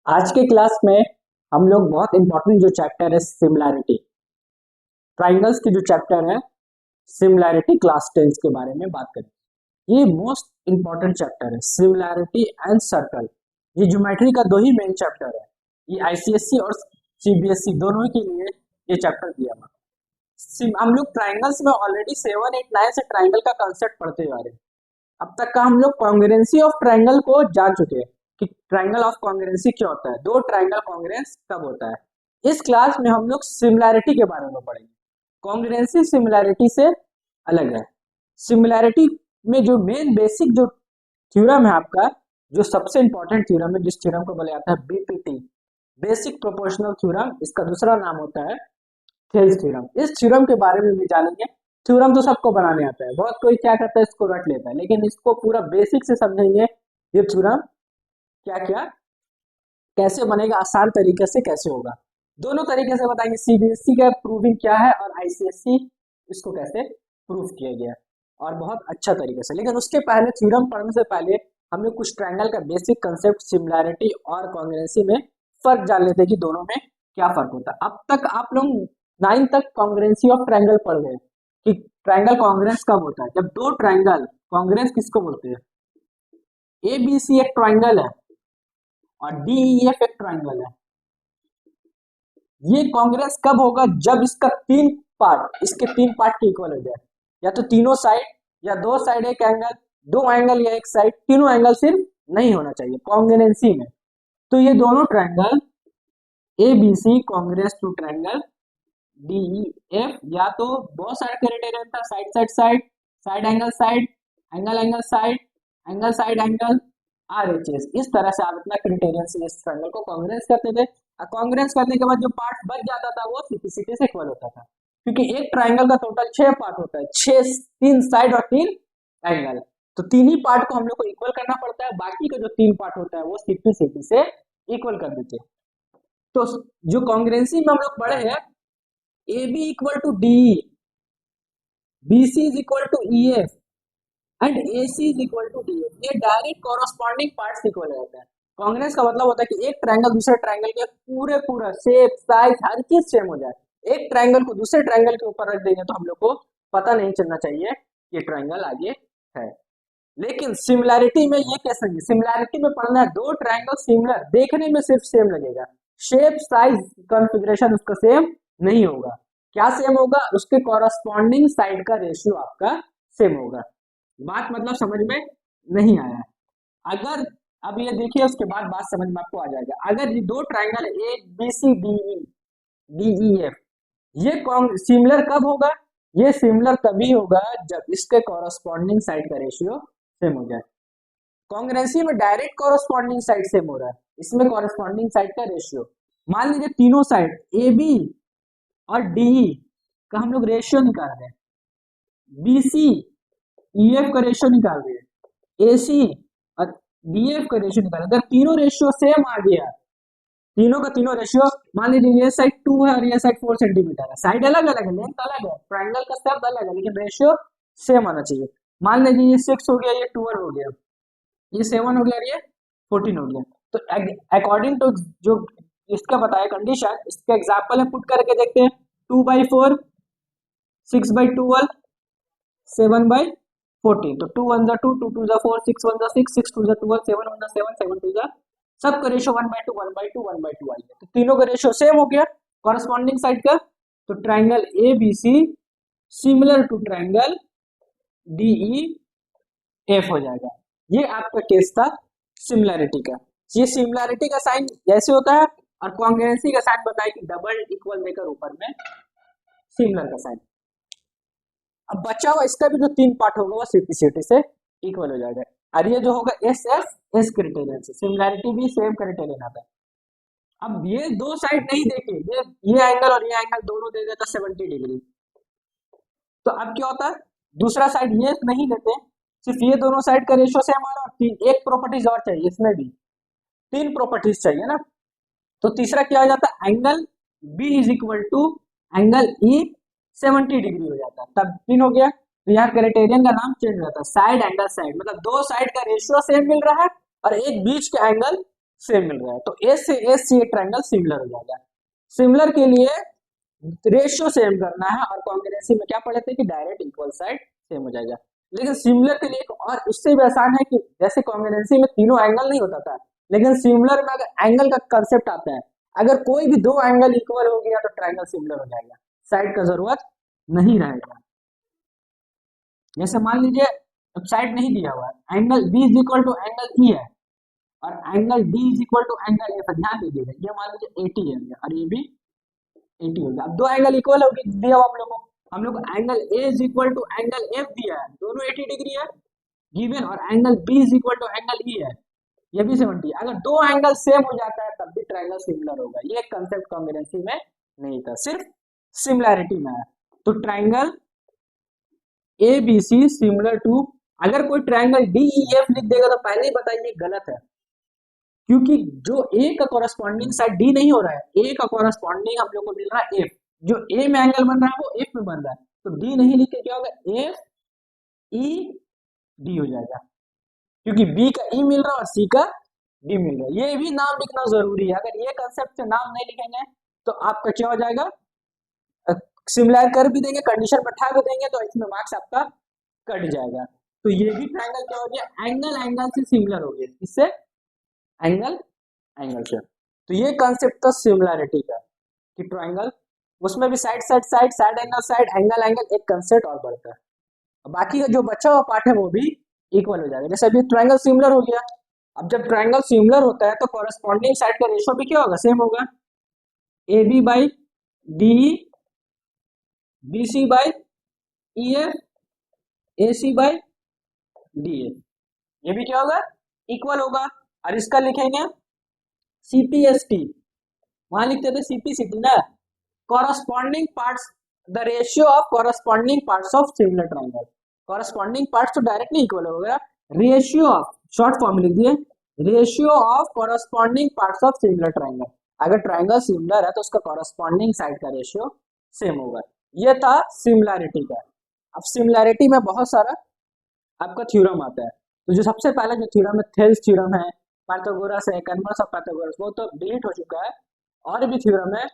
आज के क्लास में हम लोग बहुत इंपॉर्टेंट जो चैप्टर है सिमिलैरिटी, ट्राइंगल्स की जो चैप्टर है सिमिलैरिटी क्लास 10 के बारे में बात करें। ये मोस्ट इंपॉर्टेंट चैप्टर है सिमिलैरिटी एंड सर्कल। ये ज्योमेट्री का दो ही मेन चैप्टर है। ये आईसीएससी और सीबीएसई दोनों के लिए ये चैप्टर दिया हुआ। हम लोग ट्राइंगल्स में ऑलरेडी 7, 8, 9 से ट्राइंगल का कंसेप्ट पढ़ते हुए आ रहे हैं। अब तक का हम लोग कॉन्ग्रुएंसी ऑफ ट्राइंगल को जान चुके हैं कि ट्राइंगल ऑफ कॉन्ग्रुएंसी क्या होता है, दो ट्राइंगल कॉन्ग्रुएंस कब होता है। इस क्लास में हम लोग सिमिलैरिटी के बारे में पढ़ेंगे। कॉन्ग्रुएंसी सिमिलैरिटी से अलग है। सिमिलैरिटी में जो मेन बेसिक जो थ्योरम है आपका, जो सबसे इंपॉर्टेंट थ्योरम है, जिस थ्योरम को बोला जाता है बीपीटी, बेसिक प्रोपोर्शनल थ्योरम, इसका दूसरा नाम होता है थेल्स थ्योरम। इस थ्योरम के बारे में भी जानेंगे। थ्योरम तो सबको बनाने आता है, बहुत कोई क्या करता है इसको रट लेता है, लेकिन इसको पूरा बेसिक से समझेंगे। ये थ्योरम क्या क्या कैसे बनेगा, आसान तरीके से कैसे होगा, दोनों तरीके से बताएंगे। सीबीएसई का प्रूविंग क्या है और आईसीएसई इसको कैसे प्रूव किया गया, और बहुत अच्छा तरीके से। लेकिन उसके पहले थ्योरम पढ़ने से पहले हम लोग कुछ ट्रायंगल का बेसिक कंसेप्ट सिमिलैरिटी और कॉन्ग्रुएंसी में फर्क जान लेते हैं कि दोनों में क्या फर्क होता है। अब तक आप लोग 9 तक कॉन्ग्रुएंसी ऑफ ट्रायंगल पढ़ गए कि ट्रायंगल कॉन्ग्रुएंस कब होता है, जब दो ट्रायंगल कॉन्ग्रुएंस किसको बोलते हैं। ए बी सी एक ट्रायंगल है और डी ई एफ एक ट्रायंगल है। ये कांग्रेस कब होगा, जब इसका इसके तीन पार्ट के इक्वल हो जाए, या तो तीनों साइड, या दो साइड एक एंगल, दो एंगल या एक साइड, तीनों एंगल सिर्फ नहीं होना चाहिए कॉन्ग्रुएंसी में। तो ये दोनों triangle A B C congruent to triangle D E F, या तो बहुत सारे क्राइटेरिया था, side side side, side angle side, angle angle side, angle side angle, R H S. इस तरह से आप अपना क्राइटेरियन से इस ट्रायंगल को कांग्रेस करते थे। कांग्रेस करने के बाद जो पार्ट बच जाता था वो सिटी से इक्वल होता था, क्योंकि एक ट्रायंगल का टोटल 6 पार्ट होता है, 6, 3 साइड और 3 एंगल। तो तीन ही पार्ट को हम लोग को इक्वल करना पड़ता है, बाकी का जो 3 पार्ट होता है वो सिटी से इक्वल कर देते हैं। तो जो कांग्रेंसी में हम लोग पढ़े हैं, A B equal to D, B C is equal to E F and A C is equal to D F, ये डायरेक्ट कॉरस्पॉन्डिंग पार्ट्स इक्वल रहता है। कांग्रेस का मतलब होता है कि एक ट्रायंगल दूसरे ट्रायंगल के पूरा शेप साइज हर चीज सेम हो जाए। एक ट्रायंगल को दूसरे ट्रायंगल के ऊपर रख देंगे तो हम लोग को पता नहीं चलना चाहिए ये ट्रायंगल आगे है। लेकिन सिमिलैरिटी में ये कैसे नहीं, सिमिलैरिटी में पढ़ना है दो ट्रायंगल सिमिलर, देखने में सिर्फ सेम लगेगा, शेप साइज कॉन्फ़िगरेशन उसका सेम नहीं होगा। क्या सेम होगा, उसके कॉरस्पॉन्डिंग साइड का रेशियो आपका सेम होगा। बात मतलब समझ में नहीं आया। अगर अब ये देखिए, उसके बाद बात समझ में आपको आ जाएगा। अगर ये दो triangle A B C D E F, ये सिमिलर कब होगा, ये सिमिलर तभी होगा जब इसके कॉरस्पॉन्डिंग साइड का रेशियो सेम हो जाए। कांग्रुएंसी में डायरेक्ट कॉरस्पॉन्डिंग साइड सेम हो रहा है, इसमें कॉरस्पॉन्डिंग साइड का रेशियो, मान लीजिए तीनों साइड ए बी और डी का हम लोग रेशियो निकाल रहे हैं, बी सी ई एफ का रेशियो निकाल रहे हैं, ए सी और डी एफ का रेशियो निकाल रहे हैं। अगर तीनों रेशियो सेम आ गया, तीनों का तीनों रेशियो, मान लीजिए ये साइड 2 है और ये साइड 4 सेंटीमीटर है, साइड अलग अलग है, लेंथ अलग है, ट्रायंगल का शब्द अलग है, लेकिन रेशियो सेम आना चाहिए। मान लीजिए ये 6 हो गया, ये 12 हो गया, ये 7 हो गया और ये 14 हो गया। तो अकॉर्डिंग टू जो इसका बताया कंडीशन, इसका एग्जाम्पल है, पुट करके देखते हैं। 2/4, 6/12, 7/14, तो 2 1 2, 2 2 4, 6 1 6, 6 2 12, 7 1 7, 7 2, सब का रेशियो 1/2 1/2 1/2 आई है। तो तीनों का रेशियो सेम हो गया कॉरस्पॉन्डिंग साइड का। तो triangle A B C similar to triangle D E F हो जाएगा। ये आपका केस था सिमिलैरिटी का। ये सिमिलैरिटी का साइन जैसे होता है, और कॉन्ग्रुएंसी का साइन बताया कि डबल इक्वल देकर ऊपर में सिमिलर का साइन। अब बचा हुआ इसका भी जो 3 पार्ट होगा वो सिटी से इक्वल हो जाएगा, और ये जो होगा एस एफ एस क्राइटेरियन से, सिमिलैरिटी भी सेम क्राइटेरियन आता है। अब ये दो साइड नहीं देखे, ये एंगल और ये एंगल दोनों दे देता 70 डिग्री, तो अब क्या होता है, दूसरा साइड ये नहीं लेते, सिर्फ ये दोनों साइड का रेशियो सेम आ रहा है। एक प्रॉपर्टीज और चाहिए, इसमें भी 3 प्रॉपर्टीज चाहिए ना। तो तीसरा क्या हो जाता है, angle B is equal to angle E 70 degree हो जाता है, तब 3 हो गया। तो यहाँ क्राइटेरियन का नाम चेंज हो जाता है, साइड एंगल साइड, मतलब दो साइड का रेशियो सेम मिल रहा है और एक बीच का एंगल सेम मिल रहा है, तो ए से ए सी ट्रायंगल सिमिलर हो जाएगा। सिमिलर के लिए रेशियो सेम करना है, और कॉन्ग्रुएंसी में क्या पढ़े थे कि डायरेक्ट इक्वल साइड सेम हो जाएगा। लेकिन सिमिलर के लिए एक और उससे भी आसान है कि जैसे कॉन्ग्रुएंसी में तीनों एंगल नहीं होता था, लेकिन सिमिलर में अगर एंगल का कंसेप्ट आता है, अगर कोई भी दो एंगल इक्वल हो गया तो ट्रायंगल सिमिलर हो जाएगा, साइड का जरूरत नहीं रहेगा। जैसे मान लीजिए अब साइड नहीं दिया हुआ है, angle B is equal to angle E है और angle D is equal to angle A, पर ध्यान दीजिएगा ये मान लीजिए 80 है और ये भी 80 हो गया। अब दो एंगल इक्वल हो गए दिया हुआ हम लोग angle A is equal to angle F दिया है, दोनों 80 डिग्री है गिवन, और angle B is equal to angle E है, ये भी 70 है। अगर दो एंगल सेम हो जाता है तब भी ट्रायंगल सिमिलर होगा। ये कंसेप्ट कॉम्बिनेशन में नहीं था, सिर्फ सिमिलैरिटी में है। तो triangle A B C similar to, अगर कोई ट्रायंगल डी ई एफ लिख देगा तो पहले ही बताइए गलत है, क्योंकि जो ए का कॉरेस्पॉन्डिंग साइड डी नहीं हो रहा है, ए का कॉरेस्पॉन्डिंग हम लोग को मिल रहा है एफ, जो ए में एंगल बन रहा है वो एफ में बन रहा है, तो डी नहीं लिख के क्या होगा एफ ई डी हो जाएगा, क्योंकि बी का ई मिल रहा है और सी का डी मिल रहा है। ये भी नाम लिखना जरूरी है, अगर ये कंसेप्ट से नाम नहीं लिखेंगे तो आपका क्या हो जाएगा, सिमिलर कर भी देंगे, कंडीशन बैठा भी देंगे तो इसमें मार्क्स आपका कट जाएगा। तो ये भी ट्रायंगल क्या हो गया, एंगल एंगल से सिमिलर हो गया, इससे एंगल एंगल से। तो ये कंसेप्ट था सिमिलैरिटी का कि ट्रायंगल, उसमें भी side side side side angle angle एक कंसेप्ट और बढ़ता है, बाकी का जो बचा हुआ पार्ट है वो भी इक्वल हो जाएगा। जैसे अभी ट्रायंगल सिमिलर हो गया, अब जब ट्रायंगल सिमिलर होता है तो कॉरेस्पॉन्डिंग साइड का रेशियो भी क्या होगा, सेम होगा, A B by D B C by E F, A C by D F, ये भी क्या होगा, इक्वल होगा। और इसका लिखेंगे CPST, वहां लिखते थे CPCT ना, corresponding parts, the ratio of corresponding parts of similar triangle. Corresponding parts तो डायरेक्टली इक्वल होगा, रेशियो ऑफ, शॉर्ट फॉर्म लिख दिए, ratio of corresponding parts of similar triangle. अगर ट्रायंगल सिमिलर है तो उसका कॉरेस्पॉन्डिंग साइड का रेशियो सेम होगा। ये था सिमिलैरिटी का। अब सिमिलैरिटी में बहुत सारा आपका थ्योरम आता है, तो जो सबसे पहले जो थ्योरम है थेल्स थ्योरम है, पाइथागोरस है, कन्वर्स ऑफ पाइथागोरस, वो तो डिलीट हो चुका है, और भी थ्योरम है,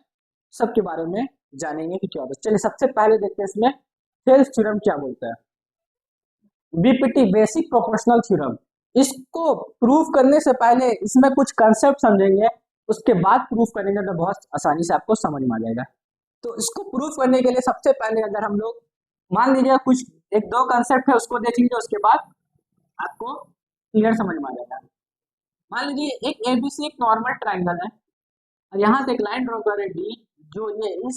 सबके बारे में जानेंगे कि क्या होता है। चलिए सबसे पहले देखते हैं इसमें थेल्स थ्योरम क्या बोलता है। बीपीटी बेसिक प्रोपोर्शनल थ्योरम, इसको प्रूफ करने से पहले इसमें कुछ कंसेप्ट समझेंगे, उसके बाद प्रूफ करेंगे तो बहुत आसानी से आपको समझ में आ जाएगा। तो इसको प्रूफ करने के लिए सबसे पहले अगर हम लोग मान लीजिए कुछ एक दो कंसेप्ट है उसको देख लीजिए, उसके बाद आपको क्लियर समझ में आ जाएगा। मान लीजिए एक एबीसी एक नॉर्मल ट्रायंगल है और यहाँ से एक लाइन ड्रॉ करें डी, जो ये इस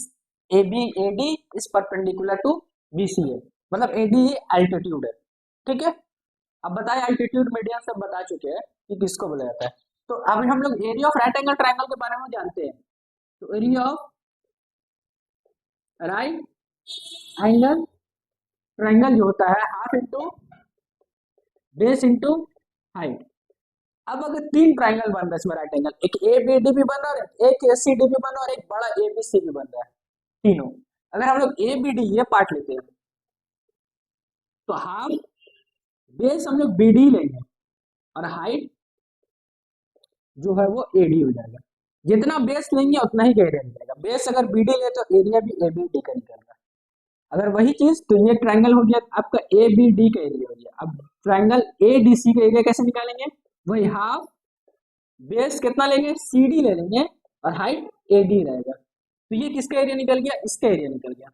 एडी इस परपेंडिकुलर टू बीसी है, मतलब एडी एल्टीट्यूड है, ठीक है। अब बताए एल्टीट्यूड मीडियन सब बता चुके हैं कि किसको बोला जाता है। तो अभी हम लोग area of right angle triangle के बारे में जानते हैं, तो area of right angle triangle जो होता है half into base into height. अब अगर तीन ट्रायंगल बन रहा है इसमें राइट एंगल, एक ए बी डी भी बन रहा है, एक ए सी डी भी बन रहा है और एक बड़ा ए बी सी भी बन रहा है, तीनों अगर हम लोग ए बी डी ये पार्ट लेते हैं तो हाफ बेस हम लोग बी डी लेंगे और हाइट जो है वो ए डी हो जाएगा। जितना बेस लेंगे उतना ही एरिया निकलेगा, बेस अगर बी डी ले तो एरिया भी ए बी डी का निकलेगा। अगर वही चीज तो ये ट्रायंगल हो गया आपका ए बी डी का एरिया हो गया। अब ट्रायंगल ए डी सी का एरिया कैसे निकालेंगे, वही हाफ बेस कितना लेंगे सी डी ले लेंगे और हाइट ए डी रहेगा, तो ये किसका एरिया निकल गया, इसका एरिया निकल गया।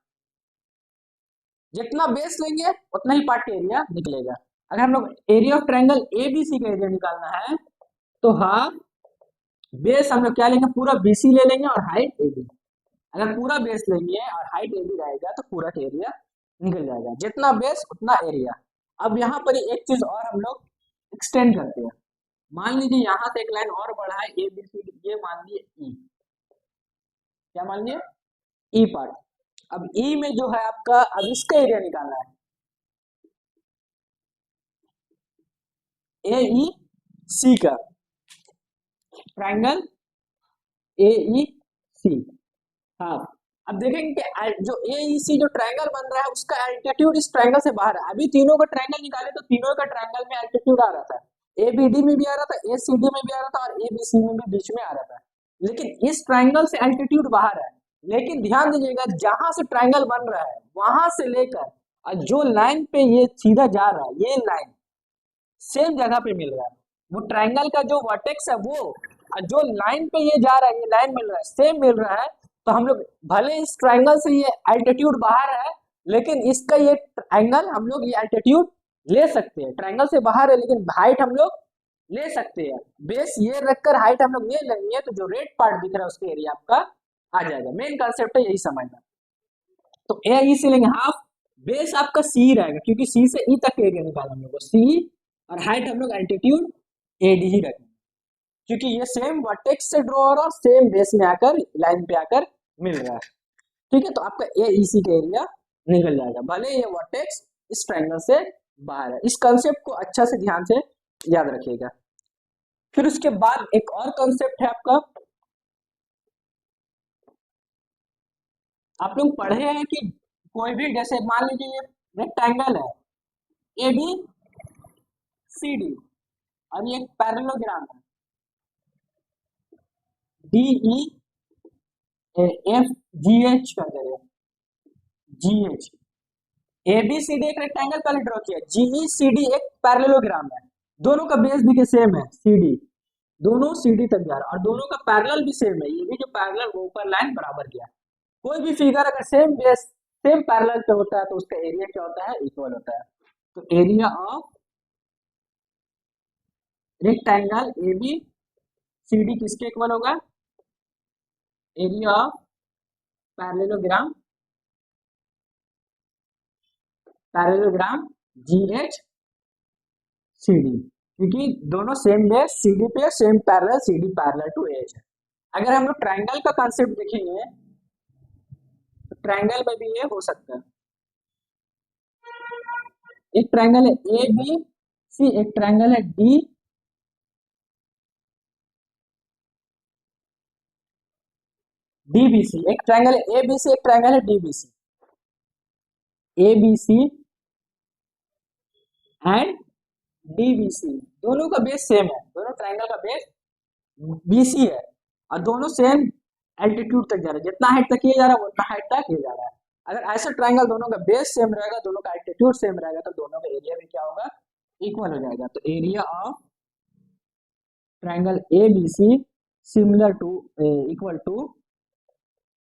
जितना बेस लेंगे उतना ही पार्ट का एरिया निकलेगा। अगर हम लोग area of triangle A B C का एरिया निकालना है तो हाफ बेस हम लोग क्या लेंगे, पूरा बीसी ले लेंगे और हाइट ए बी। अगर पूरा बेस लेंगे और हाइट ए बी रहेगा तो पूरा एरिया निकल जाएगा, जितना बेस उतना एरिया। अब यहाँ पर एक चीज और हम लोग एक्सटेंड करते हैं, मान लीजिए यहाँ से एक लाइन और बढ़ा है ए बी सी डी, ये मान लीजिए ई, क्या मान लीजिए ई पार्ट। अब ई में जो है आपका, अब इसका एरिया निकालना है, ए ई सी का ट्रायंगल ए ई सी। हाँ अब देखेंगे कि जो ए ई सी जो ट्रायंगल बन रहा है उसका एल्टीट्यूड इस ट्रायंगल से बाहर है। अभी तीनों का ट्रायंगल निकाले तो तीनों का ट्रायंगल में एल्टीट्यूड आ रहा था, ABD में भी आ रहा था, ACD में भी आ रहा था और ABC में भी बीच में आ रहा था, लेकिन इस ट्राइंगल से एल्टीट्यूड बाहर है। लेकिन ध्यान दीजिएगा, जहां से ट्राइंगल बन रहा है वहां से लेकर और जो लाइन पे ये सीधा जा रहा है, ये लाइन सेम जगह पे मिल रहा है। वो ट्राइंगल का जो वर्टेक्स है वो, और जो लाइन पे ये जा रहा है, ये लाइन मिल रहा है, सेम मिल रहा है। तो हम लोग भले इस ट्राइंगल से ये एल्टीट्यूड बाहर है, लेकिन इसका ये एंगल हम लोग ये एल्टीट्यूड ले सकते हैं। ट्राइंगल से बाहर है लेकिन हाइट हम लोग ले सकते हैं। बेस ये रखकर हाइट हम लोग ले लेंगे तो जो रेड पार्ट दिख रहा है उसके एरिया आपका आ जाएगा। मेन कंसेप्ट है यही समझना। तो ए ई से लेंगे हाफ, बेस आपका सी रहेगा क्योंकि सी से ई तक एरिया निकाला हम लोग को, सी, और हाइट हम लोग एल्टीट्यूड एडी ही रखेंगे क्योंकि ये सेम वर्टेक्स से ड्रॉ हो रहा है, सेम बेस में आकर लाइन पे आकर मिल रहा है। ठीक है, तो आपका ए ई सी का एरिया निकल जाएगा भले ये वर्टेक्स इस ट्रायंगल से बाहर है। इस कंसेप्ट को अच्छा से ध्यान से याद रखिएगा। फिर उसके बाद एक और कंसेप्ट है आपका, आप लोग पढ़े हैं कि कोई भी, जैसे मान लीजिए ये रेक्टेंगल है ए बी सी डी और ये एक पैरेललोग्राम है D E F G H कर दे रहे G H. A B C D एक रेक्टेंगल पहले ड्रॉ किया, जीई सी डी एक पैरेललोग्राम है, दोनों का बेस भी सेम है सी डी, दोनों सी डी तक जा रहा है और दोनों का पैरेलल भी सेम है, ये भी जो पैरेलल वो ऊपर लाइन बराबर किया। कोई भी फिगर अगर सेम बेस सेम पैरेलल पे होता है तो उसका एरिया क्या होता है, इक्वल होता है। तो area of rectangle A B C D किसके इक्वल होगा, area of parallelogram parallelogram G H C D, क्योंकि दोनों सेम बेस सी डी पे, same parallel C D parallel to H है। अगर हम लोग ट्राइंगल का कॉन्सेप्ट देखेंगे तो ट्राइंगल में भी ये हो सकता है। एक ट्राइंगल है ए बी सी, एक ट्राइंगल है डी डी बी सी, एक ट्राइंगल है ए बी सी, एक ट्राइंगल है D B C, A B C and D B C, दोनों का बेस सेम है, दोनों ट्राइंगल का बेस बीसी है और दोनों सेम एल्टीट्यूड तक जा रहा है, जितना हाइट तक ये जा रहा है उतना हाइट तक ये जा रहा है। अगर ऐसा ट्राइंगल दोनों का बेस सेम रहेगा, दोनों का एल्टीट्यूड सेम रहेगा, तो दोनों का एरिया भी क्या होगा, इक्वल हो जाएगा। तो area of triangle A B C similar to equal to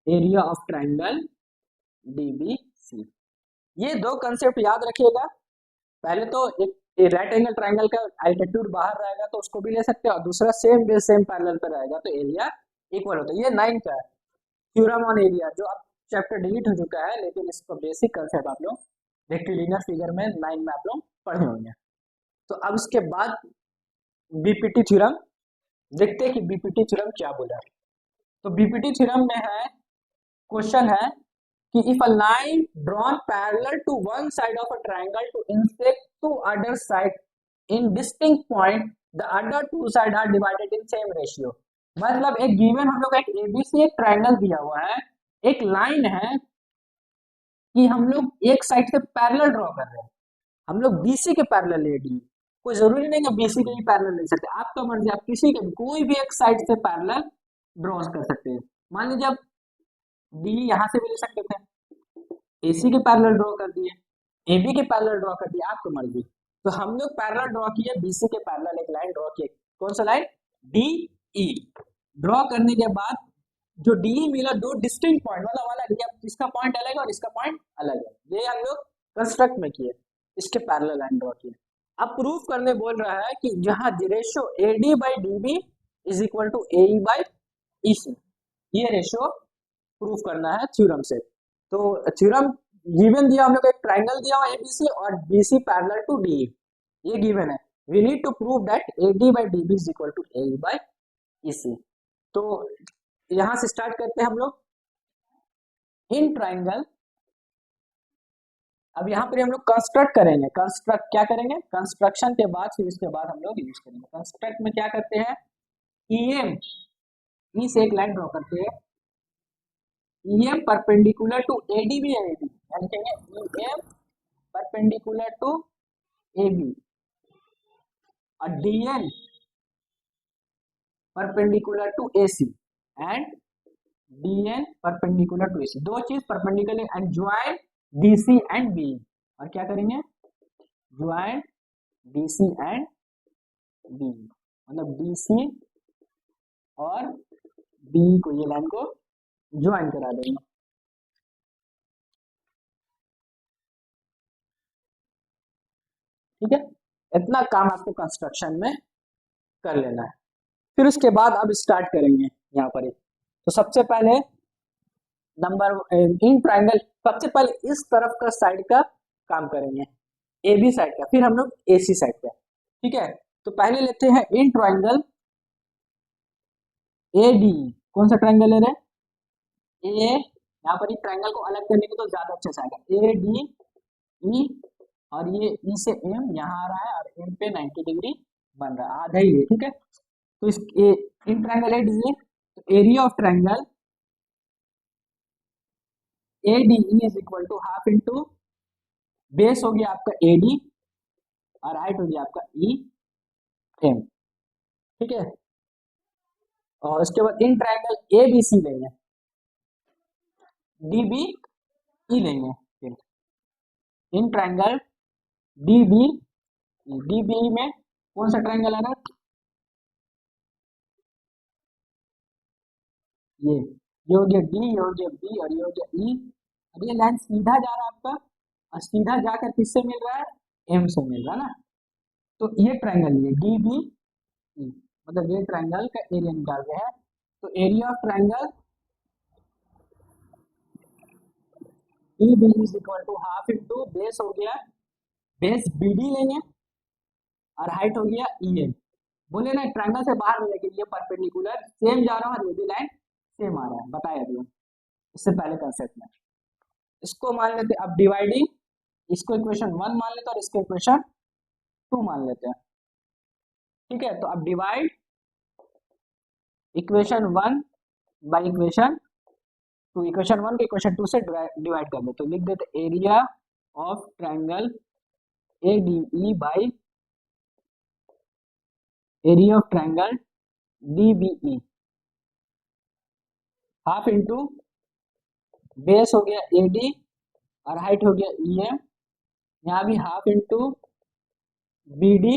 area of triangle D B C. ये दो कंसेप्ट याद रखिएगा। पहले तो एक राइट एंगल ट्राइंगल का एल्टीट्यूड बाहर रहेगा तो उसको भी ले सकते हैं, और दूसरा सेम बेस सेम पैरेलल पे रहेगा तो एरिया इक्वल होता है। ये 9 का है थ्योरम ऑन एरिया, जो अब चैप्टर डिलीट हो चुका है, लेकिन इसका बेसिक कंसेप्ट आप लोग रेक्टिलिनियर फिगर में 9 में आप लोग पढ़े होंगे। तो अब इसके बाद बीपीटी थ्योरम देखते हैं कि बीपीटी थ्योरम क्या बोला है। तो बीपीटी थ्योरम में है, क्वेश्चन है कि if a line drawn parallel to one side of a triangle to intersect two other sides in distinct point, the other two sides are divided in same ratio। मतलब एक given हम लोग एक ABC एक triangle दिया हुआ है, एक लाइन है कि हम लोग एक साइड से पैरेलल ड्रॉ कर रहे हैं, हम लोग बीसी के पैरेलल ले डी, कोई जरूरी नहीं है बीसी के ही पैरेलल ले सकते, आपका मर्जी, आप किसी के भी कोई भी एक साइड से पैरेलल ड्रॉ कर सकते हैं। मान लीजिए आप डी यहाँ से भी ले सकते थे, एसी के पैरेलल ड्रॉ कर दिए, एबी के पैरेलल ड्रॉ कर दिया, आपको मर्जी। तो हम लोग पैरेलल ड्रॉ किए, बीसी के पैरेलल एक लाइन ड्रॉ किए, कौन सा लाइन, डी ई। ड्रॉ करने के बाद जो डी मिला, दो डिस्टिंक्ट पॉइंट मतलब अलग, इसका पॉइंट अलग है और इसका पॉइंट अलग है, ये हम लोग कंस्ट्रक्ट में किए, इसके पैरेलल लाइन ड्रॉ किए। अब प्रूफ करने बोल रहा है कि जहां ratio A D by D B is equal to A E by E C, ये रेशो प्रूफ करना है थ्योरम से। तो थ्योरम गिवन दिया हम लोग, एक ट्राइंगल दिया हुआ एबीसी और बीसी पैरेलल टू डी, ये गिवन है। We need to prove that AD by DB is equal to A by EC. तो यहां से स्टार्ट करते हैं हम लोग। इन ट्राइंगल, अब यहाँ पर हम लोग कंस्ट्रक्ट करेंगे, कंस्ट्रक्ट क्या करेंगे, कंस्ट्रक्शन के बाद फिर इसके बाद हम लोग यूज करेंगे। कंस्ट्रक्ट में क्या करते हैं, ईएम, ई से एक लाइन ड्रॉ करते हैं, EM परपेंडिकुलर टू AD भी है, यानी कहेंगे EM परपेंडिकुलर टू AB और DN perpendicular to AC and DN perpendicular to AC, दो चीज perpendicular and join DC and BE। और क्या करेंगे, ज्वाइन DC एंड BE, मतलब DC और BE को, ये लाइन को ज्वाइन करा देंगे। ठीक है, इतना काम आपको कंस्ट्रक्शन में कर लेना है। फिर उसके बाद अब स्टार्ट करेंगे यहाँ पर। तो सबसे पहले नंबर इन ट्राइंगल, सबसे पहले इस तरफ का साइड का काम करेंगे, AB साइड का, फिर हम लोग AC साइड का। ठीक है, तो पहले लेते हैं इन ट्राइंगल ADE। कौन सा ट्राइंगल ले रहे हैं, ए, यहाँ पर ट्राइंगल को अलग करने के तो ज्यादा अच्छे से आएगा, ADE, और ये E से M यहाँ आ रहा है और M पे 90 डिग्री बन रहा है, आधा ही है। ठीक है, तो इस इन ट्राइंगल ADE, तो area of triangle ADE is equal to half into base हो गया आपका AD और हाइट हो गया आपका EM। ठीक है, और उसके बाद इन ट्राइंगल ABC लेंगे, DBE लेंगे, फिर इन ट्राइंगल DBE में कौन सा ट्राइंगल आ रहा है, ये हो गया D, ये हो गया B और ये हो गया E। अब ये लाइन सीधा जा रहा है आपका, और सीधा जाकर किससे मिल रहा है, M से मिल रहा है ना। तो ये ट्राइंगल, ये DBE, मतलब ये ट्राइंगल का एरिया निकाल रहे हैं। तो area of triangle DBE is equal to half into base हो गया, बेस BD लेंगे और हाइट हो गया EM। बोले ना ट्राइंगल से बाहर मिलेगी, ये परपेंडिकुलर सेम जा रहा है और ये भी लाइन सेम आ रहा है, बताया अभी इससे पहले कंसेप्ट में। इसको मान लेते हैं अब डिवाइडिंग, इसको इक्वेशन 1 मान लेते हैं और इसको इक्वेशन 2 मान लेते हैं। ठीक है, तो अब divide equation 1 by equation 2, equation 1 को इक्वेशन 2 से डिवाइड कर दो, तो लिख देते area of triangle ADE by area of triangle DBE, half into base हो गया AD और हाइट हो गया EM, यहाँ भी half into BD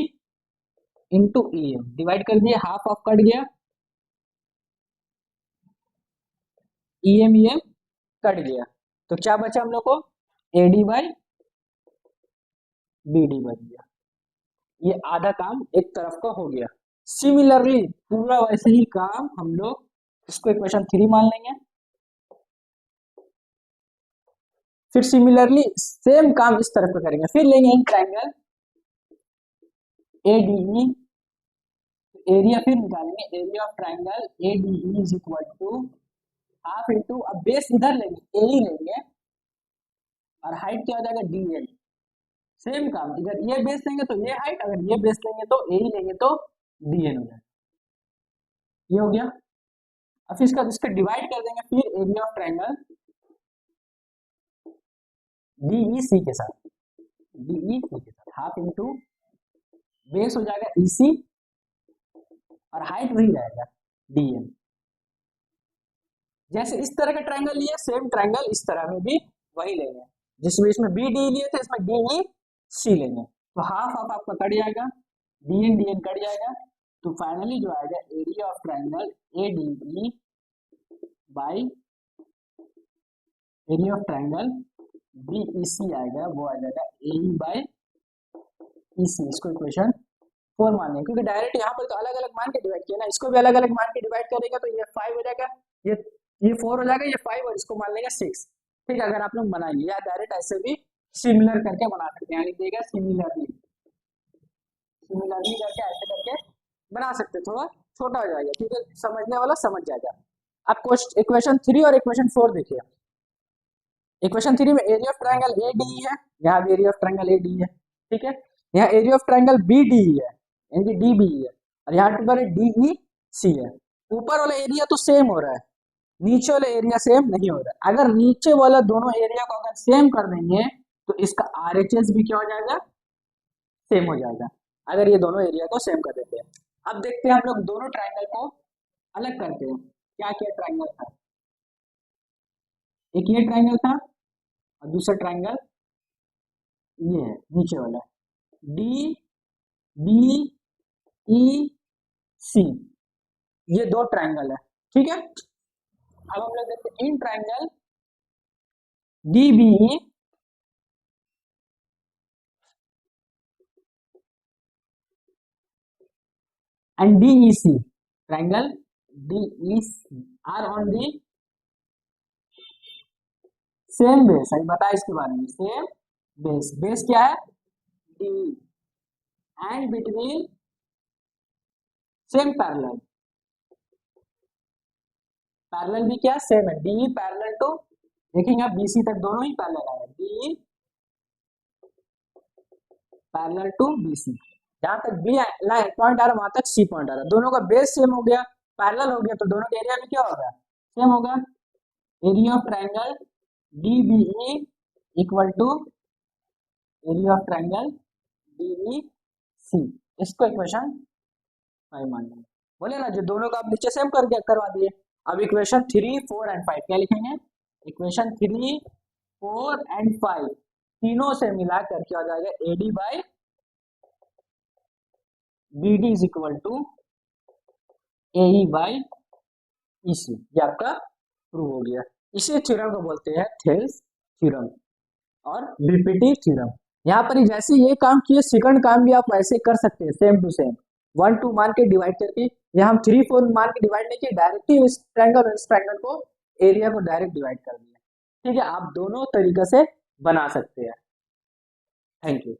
into EM, divide कर दिया, हाफ ऑफ कट गया, EM कट गया, तो क्या बचा हम लोग को, AD बाई BD बच गया। ये आधा काम एक तरफ का हो गया। सिमिलरली पूरा वैसे ही काम हम लोग इसको इक्वेशन 3 मान लेंगे, फिर सिमिलरली सेम काम इस तरफ का करेंगे, फिर लेंगे इन ट्राइंगल ADE, एरिया फिर निकालेंगे, area of triangle ADE is equal to half into, अब बेस इधर लेंगे AE लेंगे और हाइट क्या हो जाएगा DL। सेम काम, इधर ये बेस लेंगे तो ये हाइट, अगर ये बेस लेंगे तो AE लेंगे तो DN हो जाएगा। ये हो गया, अब इसका डिवाइड कर देंगे फिर एरिया ऑफ ट्राइंगल DEC के साथ, DEC के साथ हाफ इंटू बेस हो जाएगा EC और हाइट वही रहेगा DN। जैसे इस तरह का ट्राइंगल लिया, सेम ट्राइंगल इस तरह में भी वही लेंगे, जिसमें इसमें BD लिए थे इसमें DEC लेंगे, तो हाफ हाफ आपका कट जाएगा, DN कट जाएगा, तो फाइनली जो आएगा area of triangle ADE by area of triangle DEC आएगा, वो आ जाएगा AE बाई EC। इसको इक्वेशन 4 मान लेंगे, क्योंकि डायरेक्ट यहाँ पर तो अलग अलग मान के डिवाइड किया ना, इसको भी अलग अलग मान के डिवाइड करेंगे तो ये 5 हो जाएगा, ये 4 हो जाएगा, ये 5 और इसको मान लेंगे 6। ठीक है, अगर आप लोग बनाएंगे या डायरेक्ट ऐसे भी सिमिलर करके बना सकते हैं, यानी देगा सिमिलरली करके ऐसे करके बना सकते, थोड़ा छोटा हो जाएगा क्योंकि समझने वाला समझ जाएगा। अब इक्वेशन 3 और इक्वेशन 4 देखिए, इक्वेशन 3 में एरिया ऑफ ट्राइंगल ADE है, यहाँ भी एरिया ऑफ ट्राइंगल ADE है। ठीक है, यहाँ एरिया ऑफ ट्राइंगल BDE है, यानी DBE है, और यहाँ पर DEC है। ऊपर वाला एरिया तो सेम हो रहा है, नीचे वाला एरिया सेम नहीं हो रहा है। अगर नीचे वाला दोनों एरिया को अगर सेम कर देंगे तो इसका RHS भी क्या हो जाएगा, सेम हो जाएगा। अगर ये दोनों एरिया को सेम कर देते हैं। अब देखते हैं हम लोग दोनों ट्राइंगल को अलग करते हैं। क्या क्या ट्राइंगल था, एक ये ट्राइंगल था और दूसरा ट्राइंगल ये है नीचे वाला, डी बी ई सी, ये दो ट्राइंगल है। ठीक है, अब हम लोग देखते हैं in triangle D B E and DEC, triangle DEC are on the same base. अभी बताया इसके बारे में, सेम बेस। बेस क्या है, D, and between same parallel, parallel भी क्या सेम है, डी पैरेलल टू, देखेंगे आप बीसी तक दोनों ही पैरेलल आए, डी पैरेलल टू बीसी, जहां तक बी लाइन पॉइंट आ रहा है वहां तक सी पॉइंट आ रहा है, दोनों का बेस सेम हो गया, पैरेलल हो गया, तो दोनों के एरिया में क्या होगा, सेम होगा। Area of triangle DBE equal to area of triangle DEC, इसको इक्वेशन 5 मान लेंगे। बोले ना जो दोनों का आप नीचे सेम कर दिया, करवा दिए। अब इक्वेशन 3, 4 एंड 5 क्या लिखेंगे, इक्वेशन 3, 4 एंड 5 तीनों से मिला कर क्या हो जाएगा, AD by BD is equal to AE by EC, ये आपका प्रूव हो गया। इसी थ्योरम को बोलते हैं थेल्स थ्योरम और बीपीटी थ्योरम। यहाँ पर ही जैसे ये काम किए, सेकंड काम भी आप वैसे कर सकते हैं, सेम टू सेम 1, 2 मान के डिवाइड करके। यहाँ हम 3, 4 मान के डिवाइड नहीं किए, डायरेक्टली इस ट्रायंगल और इस ट्रायंगल को एरिया को डायरेक्ट डिवाइड कर दिया। ठीक है, आप दोनों तरीके से बना सकते हैं। Thank you.